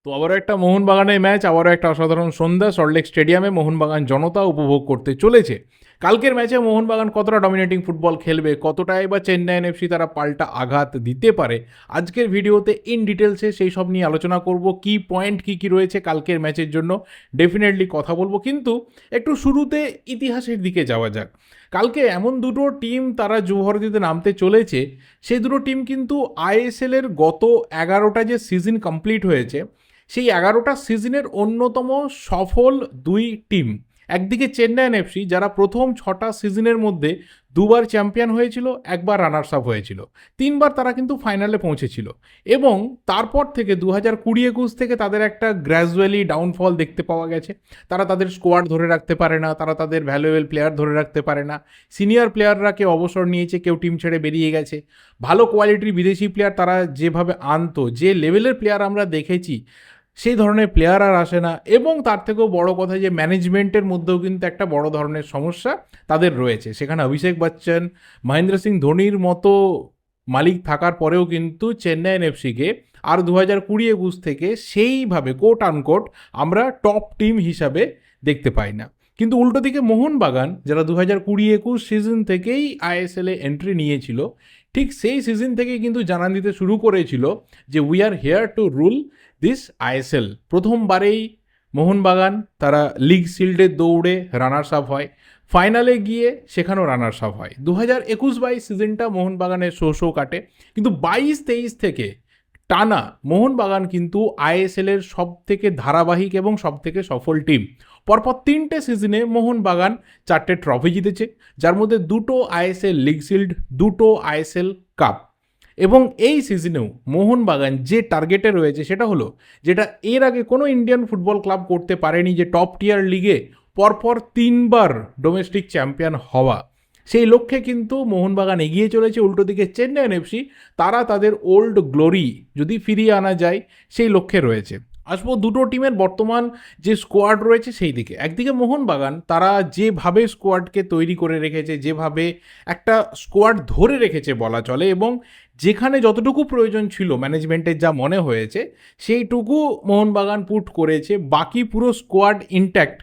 তো আবারও একটা মোহনবাগানের ম্যাচ, আবারও একটা অসাধারণ সন্ধ্যা সল্টলেক স্টেডিয়ামে মোহনবাগান জনতা উপভোগ করতে চলেছে। কালকের ম্যাচে মোহনবাগান কতটা ডমিনেটিং ফুটবল খেলবে, কতটাই বা চেন্নাইয়েন এফসি তারা পাল্টা আঘাত দিতে পারে, আজকের ভিডিওতে ইন ডিটেলসে সেই সব নিয়ে আলোচনা করব। কি পয়েন্ট কি রয়েছে কালকের ম্যাচের জন্য ডেফিনেটলি কথা বলবো, কিন্তু একটু শুরুতে ইতিহাসের দিকে যাওয়া যাক। কালকে এমন দুটো টিম তারা যুবভারতীতে নামতে চলেছে, সেই দুটো টিম কিন্তু আইএসএলের গত 11টা যে সিজন কমপ্লিট হয়েছে সেই 11টা সিজনের অন্যতম সফল দুই টিম। একদিকে চেন্নাইয়েন এফসি, যারা প্রথম 6টা সিজনের মধ্যে দুবার চ্যাম্পিয়ন হয়েছিল, একবার রানার্স আপ হয়েছিল, 3বার তারা কিন্তু ফাইনালে পৌঁছেছিল। এবং তারপর থেকে 2020-21 থেকে তাদের একটা গ্র্যাজুয়ালি ডাউনফল দেখতে পাওয়া গেছে। তারা তাদের স্কোয়াড ধরে রাখতে পারে না, তারা তাদের ভ্যালুয়েবল প্লেয়ার ধরে রাখতে পারে না। সিনিয়র প্লেয়াররা কেউ অবসর নিয়েছে, কেউ টিম ছেড়ে বেরিয়ে গেছে। ভালো কোয়ালিটির বিদেশি প্লেয়ার তারা যেভাবে আনতো, যে লেভেলের প্লেয়ার আমরা দেখেছি, সেই ধরনের প্লেয়ার আর আসে না। এবং তার থেকেও বড় কথা যে ম্যানেজমেন্টের মধ্যেও কিন্তু একটা বড় ধরনের সমস্যা তাদের রয়েছে। সেখানে অভিষেক বচ্চন, মহেন্দ্র সিং ধোনির মতো মালিক থাকার পরেও কিন্তু চেন্নাইয়েন এফসিকে আর 2020-21 থেকে সেইভাবে কোট আনকোট আমরা টপ টিম হিসাবে দেখতে পাই না। কিন্তু উল্টো দিকে মোহনবাগান, যারা 2020-21 সিজন থেকেই আইএসএলে এন্ট্রি নিয়েছিল, ঠিক সেই সিজন থেকেই কিন্তু জানান দিতে শুরু করেছিল যে we are here to rule this ISL. প্রথমবারেই মোহনবাগান তারা লিগ শিল্ডের দৌড়ে রানার্স আপ হয়, ফাইনালে গিয়ে সেখানেও রানার্স আপ হয়। 2021-22 সিজনটা মোহনবাগানের শো কাটে, কিন্তু 22-23 থেকে টানা মোহনবাগান কিন্তু আইএসএলের সব থেকে ধারাবাহিক এবং সব থেকে সফল টিম। পরপর 3টে সিজনে মোহনবাগান 4টে ট্রফি জিতেছে, যার মধ্যে 2টো আইএসএল লিগ শিল্ড, 2টো আইএসএল কাপ। এবং এই সিজনেও মোহনবাগান যে টার্গেটে রয়েছে সেটা হলো, যেটা এর আগে কোনো ইন্ডিয়ান ফুটবল ক্লাব করতে পারেনি, যে টপ টিয়ার লিগে পরপর 3বার ডোমেস্টিক চ্যাম্পিয়ন হওয়া। সেই লক্ষ্যে কিন্তু মোহনবাগান এগিয়ে চলেছে। উল্টো দিকে চেন্নাইয়েন এফসি, তারা তাদের ওল্ড গ্লোরি যদি ফিরিয়ে আনা যায় সেই লক্ষ্যে রয়েছে। আসবো দুটো টিমের বর্তমান যে স্কোয়াড রয়েছে সেই দিকে। একদিকে মোহনবাগান, তারা যেভাবে স্কোয়াডকে তৈরি করে রেখেছে, যেভাবে একটা স্কোয়াড ধরে রেখেছে বলা চলে, এবং যেখানে যতটুকু প্রয়োজন ছিল ম্যানেজমেন্টের যা মনে হয়েছে সেইটুকু মোহনবাগান পুট করেছে, বাকি পুরো স্কোয়াড ইনট্যাক্ট।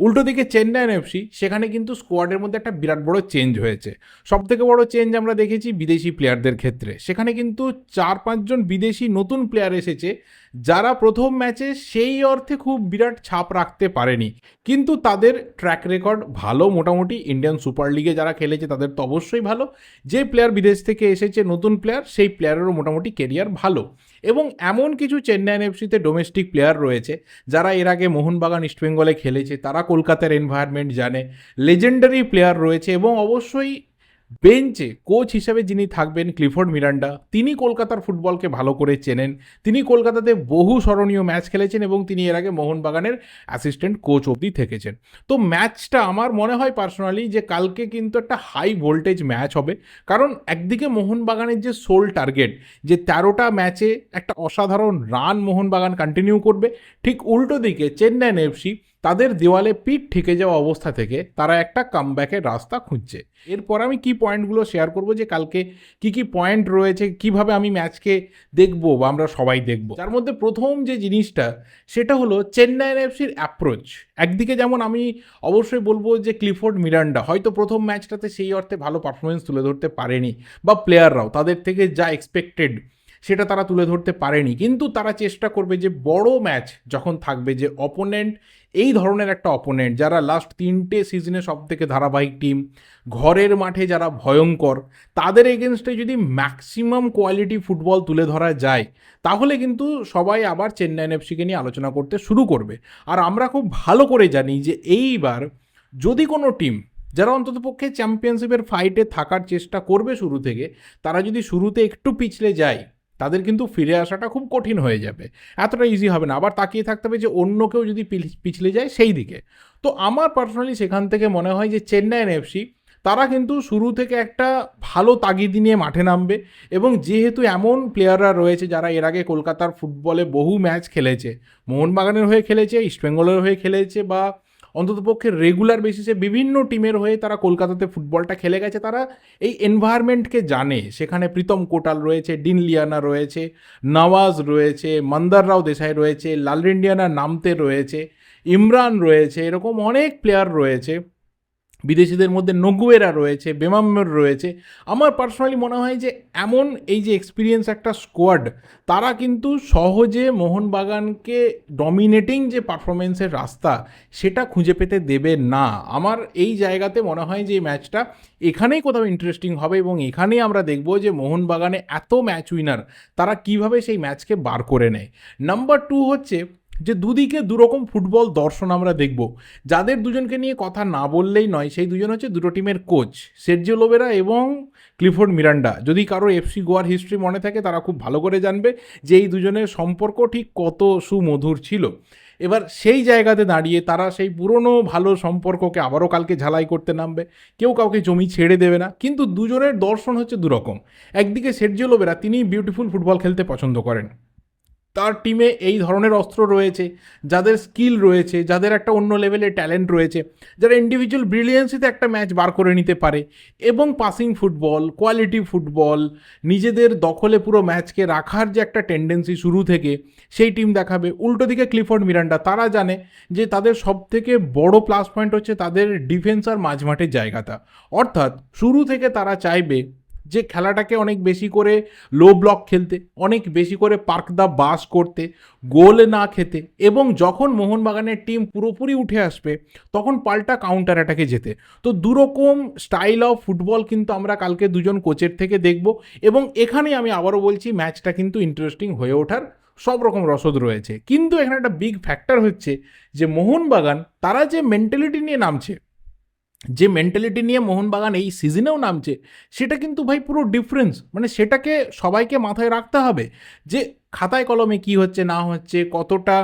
উল্টো দিকে চেন্নাইয়েন এফসি, সেখানে কিন্তু স্কোয়াডের মধ্যে একটা বিরাট বড় চেঞ্জ হয়েছে। সব থেকে বড় চেঞ্জ আমরা দেখেছি বিদেশি প্লেয়ারদের ক্ষেত্রে। সেখানে কিন্তু 4-5 জন বিদেশি নতুন প্লেয়ার এসেছে, যারা প্রথম ম্যাচে সেই অর্থে খুব বিরাট ছাপ রাখতে পারেনি, কিন্তু তাদের ট্র্যাক রেকর্ড ভালো। মোটামুটি ইন্ডিয়ান সুপার লিগে যারা খেলেছে তাদের তো অবশ্যই ভালো। যে প্লেয়ার বিদেশ থেকে এসেছে নতুন প্লেয়ার, সেই প্লেয়ারেরও মোটামুটি কেরিয়ার ভালো। এবং এমন কিছু চেন্নাইয়েন এফসিতে ডোমেস্টিক প্লেয়ার রয়েছে যারা এর আগে মোহনবাগান ইস্টবেঙ্গলে খেলেছে, তারা কলকাতার এনভায়রনমেন্ট জানে। লেজেন্ডারি প্লেয়ার রয়েছে, এবং অবশ্যই বেঞ্চে কোচ হিসেবে যিনি থাকবেন ক্লিফোর্ড মিরান্ডা, তিনি কলকাতার ফুটবলকে ভালো করে চেনেন। তিনি কলকাতাতে বহু স্মরণীয় ম্যাচ খেলেছেন, এবং তিনি এর আগে মোহনবাগানের অ্যাসিস্ট্যান্ট কোচ অবধি থেকেছেন। তো ম্যাচটা আমার মনে হয় পার্সোনালি যে কালকে কিন্তু একটা হাই ভোল্টেজ ম্যাচ হবে। কারণ একদিকে মোহনবাগানের যে সোল টার্গেট, যে 13টা ম্যাচে একটা অসাধারণ রান মোহনবাগান কন্টিনিউ করবে, ঠিক উল্টো দিকে চেন্নাইয়েন এফসি তাদের দেওয়ালে পিঠ ঠেকে যাওয়া অবস্থা থেকে তারা একটা কামব্যাকের রাস্তা খুঁজছে। এরপর আমি কি পয়েন্টগুলো শেয়ার করব, যে কালকে কি পয়েন্ট রয়েছে, কিভাবে আমি ম্যাচকে দেখবো বা আমরা সবাই দেখব। তার মধ্যে প্রথম যে জিনিসটা সেটা হলো চেন্নাইয়েন এফসির অ্যাপ্রোচ। একদিকে যেমন আমি অবশ্যই বলবো যে ক্লিফোর্ড মিরান্ডা হয়তো প্রথম ম্যাচটাতে সেই অর্থে ভালো পারফরমেন্স তুলে ধরতে পারেনি, বা প্লেয়াররাও তাদের থেকে যা এক্সপেক্টেড সেটা তারা তুলে ধরতে পারেনি, কিন্তু তারা চেষ্টা করবে যে বড় ম্যাচ যখন থাকবে, যে অপোনেন্ট এই ধরনের একটা অপোনেন্ট যারা লাস্ট 3টে সিজনে সব থেকে ধারাবাহিক টিম, ঘরের মাঠে যারা ভয়ঙ্কর, তাদের এগেনস্টে যদি ম্যাক্সিমাম কোয়ালিটি ফুটবল তুলে ধরা যায়, তাহলে কিন্তু সবাই আবার চেন্নাইয়েন এফসিকে নিয়ে আলোচনা করতে শুরু করবে। আর আমরা খুব ভালো করে জানি যে এইবার যদি কোনো টিম, যারা অন্ততপক্ষে চ্যাম্পিয়নশিপের ফাইটে থাকার চেষ্টা করবে শুরু থেকে, তারা যদি শুরুতে একটু পিছলে যায়, তাদের কিন্তু ফিরে আসাটা খুব কঠিন হয়ে যাবে, এতটা ইজি হবে না। আবার তাকিয়ে থাকতে হবে যে অন্য কেউ যদি পিছলে যায় সেই দিকে। তো আমার পার্সোনালি সেখান থেকে মনে হয় যে চেন্নাইয়েন এফসি, তারা কিন্তু শুরু থেকে একটা ভালো তাগিদ নিয়ে মাঠে নামবে। এবং যেহেতু এমন প্লেয়াররা রয়েছে যারা এর আগে কলকাতার ফুটবলে বহু ম্যাচ খেলেছে, মোহনবাগানের হয়ে খেলেছে, ইস্টবেঙ্গলের হয়ে খেলেছে, বা অন্ততপক্ষে রেগুলার বেসিসে বিভিন্ন টিমের হয়ে তারা কলকাতাতে ফুটবলটা খেলে গেছে, তারা এই এনভায়রনমেন্টকে জানে। সেখানে প্রীতম কোটাল রয়েছে, ডিন লিয়ানা রয়েছে, নওয়াজ রয়েছে, মন্দার রাও দেশাই রয়েছে, লালরেন্ডিয়ানা নামতে রয়েছে, ইমরান রয়েছে, এরকম অনেক প্লেয়ার রয়েছে। বিদেশিদের মধ্যে নগুয়েরা রয়েছে, বেমাম্মর রয়েছে। আমার পার্সোনালি মনে হয় যে এমন এই যে এক্সপিরিয়েন্স একটা স্কোয়াড, তারা কিন্তু সহজে মোহনবাগানকে ডমিনেটিং যে পারফরমেন্সের রাস্তা সেটা খুঁজে পেতে দেবে না। আমার এই জায়গাতে মনে হয় যে এই ম্যাচটা এখানেই কোথাও ইন্টারেস্টিং হবে এবং এখানেই আমরা দেখব যে মোহনবাগানে এত ম্যাচ উইনার তারা কিভাবে সেই ম্যাচকে বার করে নেয়। নাম্বার 2 হচ্ছে যে দুদিকে দুরকম ফুটবল দর্শন আমরা দেখব। যাদের দুজনকে নিয়ে কথা না বললেই নয় সেই দুজন হচ্ছে দুটো টিমের কোচ, সের্জিও লোবেরা এবং ক্লিফোর্ড মিরান্ডা। যদি কারো এফসি গোয়ার হিস্ট্রি মনে থাকে তারা খুব ভালো করে জানবে যে এই দুজনের সম্পর্ক ঠিক কত সুমধুর ছিল। এবার সেই জায়গাতে দাঁড়িয়ে তারা সেই পুরনো ভালো সম্পর্ককে আবারও কালকে ঝালাই করতে নামবে। কেউ কাউকে জমি ছেড়ে দেবে না, কিন্তু দুজনের দর্শন হচ্ছে দুরকম। একদিকে সের্জিও লোবেরা, তিনি বিউটিফুল ফুটবল খেলতে পছন্দ করেন। তার টিমে এই ধরনের অস্ত্র রয়েছে, যাদের স্কিল রয়েছে, যাদের একটা অন্য লেভেলের ট্যালেন্ট রয়েছে, যারা ইন্ডিভিজুয়াল ব্রিলিয়েন্সিতে একটা ম্যাচ বার করে নিতে পারে এবং পাসিং ফুটবল, কোয়ালিটি ফুটবল, নিজেদের দখলে পুরো ম্যাচকে রাখার যে একটা টেন্ডেন্সি শুরু থেকে, সেই টিম দেখাবে। উল্টো দিকে ক্লিফোর্ড মিরান্ডা, তারা জানে যে তাদের সবথেকে বড় প্লাস পয়েন্ট হচ্ছে তাদের ডিফেন্স আর মাঝমাঠের জায়গাটা। অর্থাৎ শুরু থেকে তারা চাইবে যে খেলাটাকে অনেক বেশি করে লো ব্লক খেলতে, অনেক বেশি করে পার্ক দ্য বাস করতে, গোল না খেতে, এবং যখন মোহনবাগানের টিম পুরোপুরি উঠে আসবে তখন পাল্টা কাউন্টার অ্যাটাকে যেতে। তো দুরকম স্টাইল অফ ফুটবল কিন্তু আমরা কালকে দুজন কোচের থেকে দেখব এবং এখানে আমি আবারও বলছি ম্যাচটা কিন্তু ইন্টারেস্টিং হয়ে ওঠার সব রকম রসদ রয়েছে। কিন্তু এখানে একটা বিগ ফ্যাক্টর হচ্ছে যে মোহনবাগান তারা যে মেন্টালিটি নিয়ে নামছে, যে মেন্টালিটি নিয়ে মোহনবাগান এই সিজনেও নামছে, সেটা কিন্তু ভাই পুরো ডিফারেন্স। মানে সেটাকে সবাইকে মাথায় রাখতে হবে যে খাতায় কলমে কি হচ্ছে না হচ্ছে, কতটা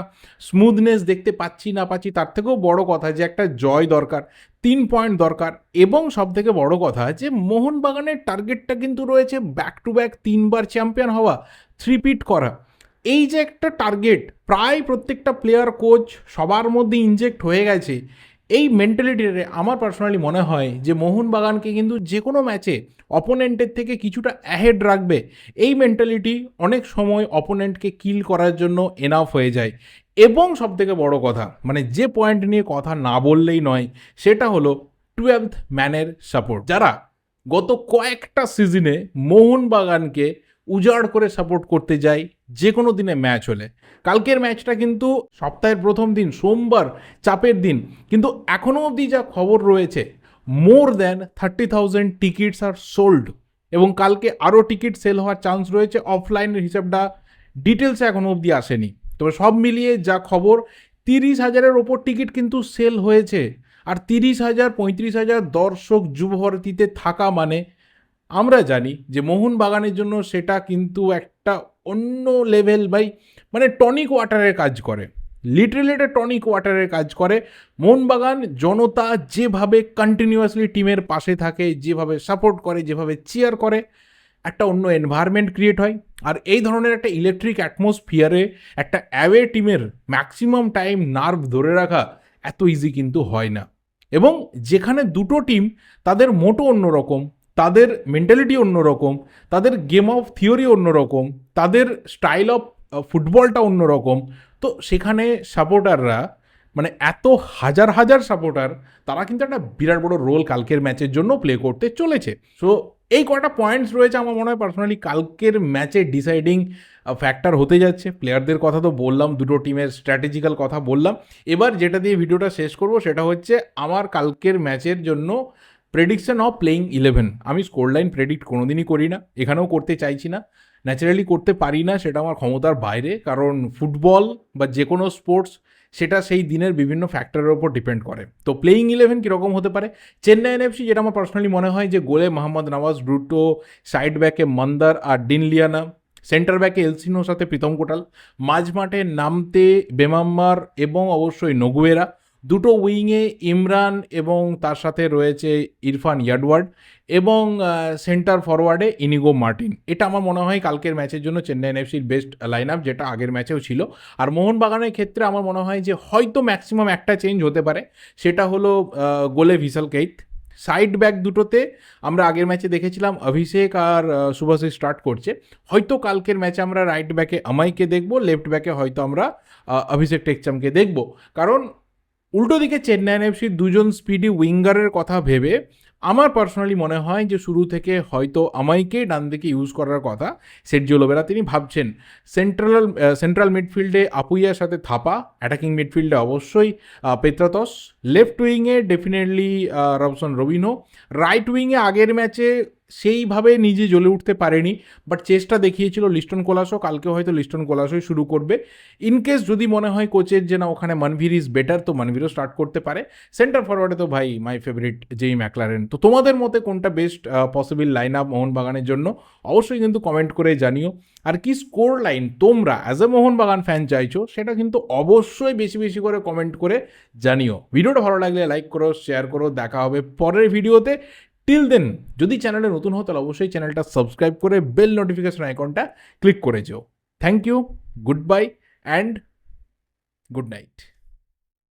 স্মুথনেস দেখতে পাচ্ছি না পাচ্ছি, তার থেকেও বড় কথা যে একটা জয় দরকার, 3 পয়েন্ট দরকার। এবং সব থেকে বড় কথা যে মোহনবাগানের টার্গেটটা কিন্তু রয়েছে ব্যাক টু ব্যাক 3বার চ্যাম্পিয়ন হওয়া, থ্রিপিট করা। এই যে একটা টার্গেট প্রায় প্রত্যেকটা প্লেয়ার, কোচ সবার মধ্যে ইনজেক্ট হয়ে গেছে। এই মেন্টালিটিতে আমার পার্সোনালি মনে হয় যে মোহনবাগানকে কিন্তু যে কোনো ম্যাচে অপোনেন্টের থেকে কিছুটা অ্যাহেড রাখবে। এই মেন্টালিটি অনেক সময় অপোনেন্টকে কিল করার জন্য এনাফ হয়ে যায়। এবং সবথেকে বড় কথা, মানে যে পয়েন্ট নিয়ে কথা না বললেই নয়, সেটা হলো 12th ম্যানের সাপোর্ট। যারা গত কয়েকটা সিজনে মোহনবাগানকে উজাড় করে সাপোর্ট করতে যায় যে কোনো দিনে ম্যাচ হলে। কালকের ম্যাচটা কিন্তু সপ্তাহের প্রথম দিন, সোমবার, চাপের দিন, কিন্তু এখনও অবধি যা খবর রয়েছে more than 30,000 tickets are sold, এবং কালকে আরও টিকিট সেল হওয়ার চান্স রয়েছে। অফলাইনের হিসাবটা ডিটেলসে এখনও অবধি আসেনি, তবে সব মিলিয়ে যা খবর 30,000-এর ওপর টিকিট কিন্তু সেল হয়েছে। আর 30,000, 35,000 দর্শক যুবভারতীতে থাকা মানে আমরা জানি যে মোহনবাগানের জন্য সেটা কিন্তু একটা অন্য লেভেল বাই, মানে টনিক ওয়াটারের কাজ করে, লিটারেলি এটা টনিক ওয়াটারের কাজ করে। মোহনবাগান জনতা যেভাবে কন্টিনিউয়াসলি টিমের পাশে থাকে, যেভাবে সাপোর্ট করে, যেভাবে চিয়ার করে, একটা অন্য এনভায়রনমেন্ট ক্রিয়েট হয়। আর এই ধরনের একটা ইলেকট্রিক অ্যাটমসফিয়ারে একটা অ্যাওয়ে টিমের ম্যাক্সিমাম টাইম নার্ভ ধরে রাখা এত ইজি কিন্তু হয় না। এবং যেখানে দুটো টিম তাদের মোটো অন্যরকম, তাদের মেন্টালিটি অন্যরকম, তাদের গেম অফ থিওরি অন্যরকম, তাদের স্টাইল অফ ফুটবলটা অন্যরকম, তো সেখানে সাপোর্টাররা, মানে এত হাজার হাজার সাপোর্টার, তারা কিন্তু একটা বিরাট বড় রোল কালকের ম্যাচের জন্য প্লে করতে চলেছে। সো এই কটা পয়েন্টস রয়েছে আমার মনে হয় পার্সোনালি কালকের ম্যাচে ডিসাইডিং ফ্যাক্টর হতে যাচ্ছে। প্লেয়ারদের কথা তো বললাম, দুটো টিমের স্ট্র্যাটেজিক্যাল কথা বললাম। এবার যেটা দিয়ে ভিডিওটা শেষ করব সেটা হচ্ছে আমার কালকের ম্যাচের জন্য প্রেডিকশন অফ প্লেইং 11। আমি স্কোর লাইন প্রেডিক্ট কোনোদিনই করি না, এখানেও করতে চাইছি না, ন্যাচারালি করতে পারি না, সেটা আমার ক্ষমতার বাইরে। কারণ ফুটবল বা যে কোনো স্পোর্টস সেটা সেই দিনের বিভিন্ন ফ্যাক্টরের ওপর ডিপেন্ড করে। তো প্লেইং 11 কীরকম হতে পারে, চেন্নাই এনএফসি, যেটা আমার পার্সোনালি মনে হয় যে গোলে মোহাম্মদ নওয়াজ, ব্রুটো, সাইড ব্যাকে মন্দার আর ডিন লিয়ানা, সেন্টার ব্যাকে এলসিনোর সাথে প্রীতম কোটাল, মাঝ মাঠে নামতে বেমাম্মার এবং অবশ্যই নগুয়েরা, দুটো উইংয়ে ইমরান এবং তার সাথে রয়েছে ইরফান ইয়াডওয়ার্ড এবং সেন্টার ফরওয়ার্ডে ইনিগো মার্টিন। এটা আমার মনে হয় কালকের ম্যাচের জন্য চেন্নাইন এফসির বেস্ট লাইন আপ, যেটা আগের ম্যাচেও ছিল। আর মোহনবাগানের ক্ষেত্রে আমার মনে হয় যে হয়তো ম্যাক্সিমাম একটা চেঞ্জ হতে পারে, সেটা হলো গোলে ভিসাল কেইত। সাইড ব্যাক দুটোতে আমরা আগের ম্যাচে দেখেছিলাম অভিষেক আর শুভাশিস স্টার্ট করছে, হয়তো কালকের ম্যাচে আমরা রাইট ব্যাকে আমাইকে দেখবো, লেফট ব্যাকে হয়তো আমরা অভিষেক টেকচামকে দেখবো। কারণ উল্টো দিকে চেন্নাইন এফসির দুজন স্পিডি উইঙ্গারের কথা ভেবে আমার পার্সোনালি মনে হয় যে শুরু থেকে হয়তো আমাইকে ডান দিকে ইউজ করার কথা সের্জিও লোবেরা তিনি ভাবছেন। সেন্ট্রাল মিডফিল্ডে আপুইয়ার সাথে থাপা, অ্যাটাকিং মিডফিল্ডে অবশ্যই পেত্রাতস, লেফট উইংয়ে ডেফিনেটলি রবসন রবিনো, রাইট উইংয়ে আগের ম্যাচে সেইভাবে নিজে জ্বলে উঠতে পারেনি, বাট চেষ্টা দেখিয়েছিল লিস্টন কোলাসো, কালকে হয়তো লিস্টন কোলাসোই শুরু করবে। ইনকেস যদি মনে হয় কোচের যে না ওখানে মানভীর ইজ বেটার, তো মানভীরও স্টার্ট করতে পারে। সেন্টার ফরওয়ার্ডে তো ভাই মাই ফেভারিট জেই ম্যাকলারেন। তো তোমাদের মতে কোনটা বেস্ট পসিবল লাইন আপ মোহনবাগানের জন্য অবশ্যই কিন্তু কমেন্ট করে জানিও। আর কি স্কোর লাইন তোমরা অ্যাজ এ মোহনবাগান ফ্যান চাইছো সেটা কিন্তু অবশ্যই বেশি বেশি করে কমেন্ট করে জানিও। ভিডিওটা ভালো লাগলে লাইক করো, শেয়ার করো, দেখা হবে পরের ভিডিওতে। টিল দেন যদি চ্যানেলে নতুন হও তাহলে অবশ্যই চ্যানেলটা সাবস্ক্রাইব করে বেল নোটিফিকেশন আইকনটা ক্লিক করে যেও। Thank you, good bye and good night.